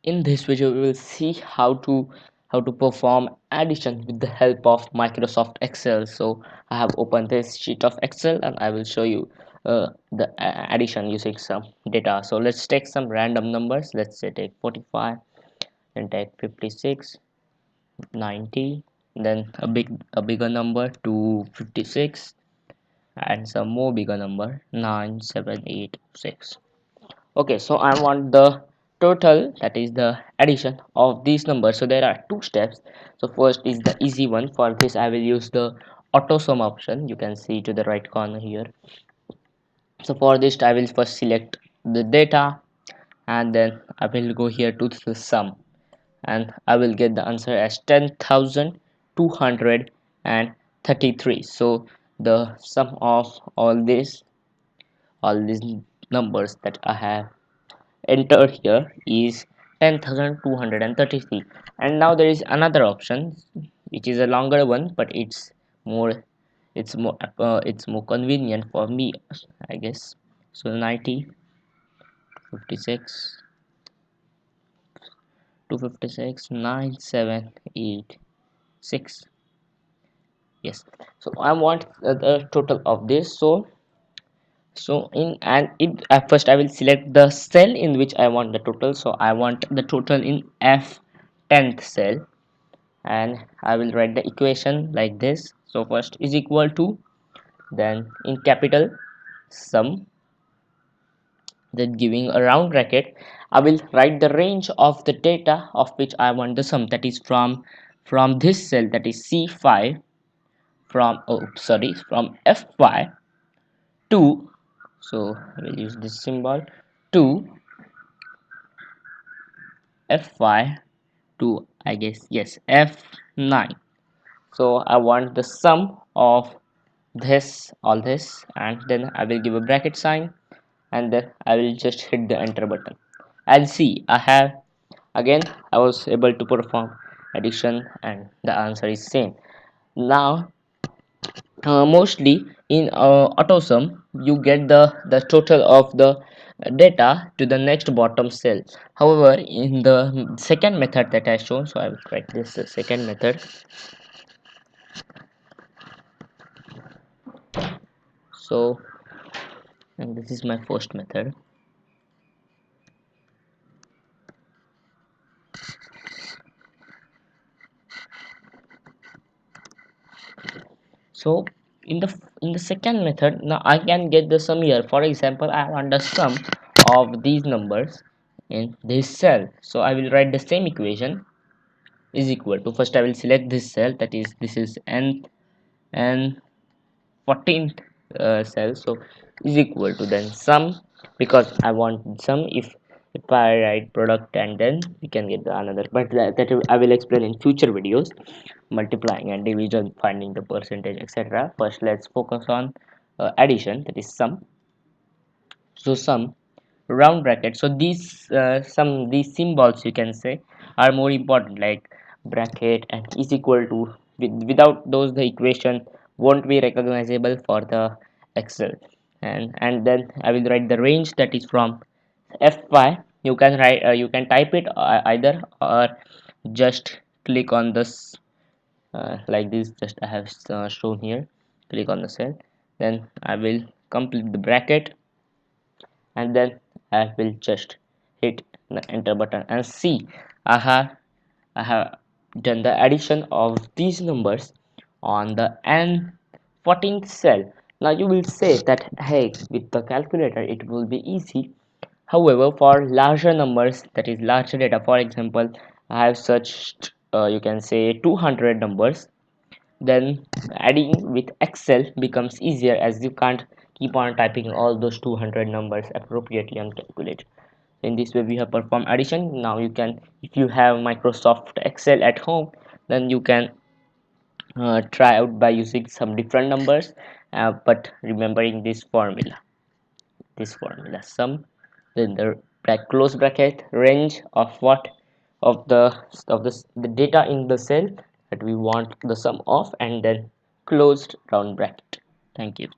In this video we will see how to perform addition with the help of Microsoft Excel. So I have opened this sheet of Excel and I will show you the addition using some data. So let's take some random numbers. Let's say take 45, then take 56, 90, then a bigger number 256, and some more bigger number 9786. Okay, so I want the total, that is the addition of these numbers. So there are two steps. So first is the easy one. For this I will use the auto sum option. You can see to the right corner here. So for this I will first select the data, and then I will go here to the sum, and I will get the answer as 10,233. So the sum of all these numbers that I have entered here is 10,233. And now there is another option which is a longer one, but more it's more convenient for me, I guess. So 90, 56, 256, 9786. Yes, so I want the total of this. So in and it at first I will select the cell in which I want the total. So I want the total in F10th cell, and I will write the equation like this. So first is equal to, then in capital sum, then giving a round bracket, I will write the range of the data of which I want the sum, that is from this cell, that is C5, from F5 to, so I will use this symbol, to F5 to, I guess, yes, F9. So I want the sum of all this, and then I will give a bracket sign, and then I will just hit the enter button, and see I was able to perform addition and the answer is same. Now mostly in AutoSum you get the total of the data to the next bottom cell. However, in the second method that I shown, so I will write this second method. So, and this is my first method. So in the second method, now I can get the sum here. For example, I want the sum of these numbers in this cell. So I will write the same equation is equal to, first I will select this cell, that is this is n 14th cell. So is equal to, then sum, because I want sum. If I write product, and then we can get the another, but that I will explain in future videos, multiplying and division, finding the percentage, etc. First let's focus on addition, that is sum. So sum, round bracket. So these symbols, you can say, are more important, like bracket and is equal to. Without those the equation won't be recognizable for the Excel. And then I will write the range, that is from F5. You can write, you can type it either, or just click on this like this, just I have shown here. Click on the cell, then I will complete the bracket, and then I will just hit the enter button, and see I have done the addition of these numbers on the N14th cell. Now you will say that, hey, with the calculator it will be easy. However, for larger numbers, that is larger data, for example, I have searched, you can say 200 numbers, then adding with Excel becomes easier, as you can't keep on typing all those 200 numbers appropriately on calculator. In this way we have performed addition. Now you can, if you have Microsoft Excel at home, then you can try out by using some different numbers, but remembering this formula sum, then the close bracket, range of what, of the data in the cell that we want the sum of, and then closed round bracket. Thank you.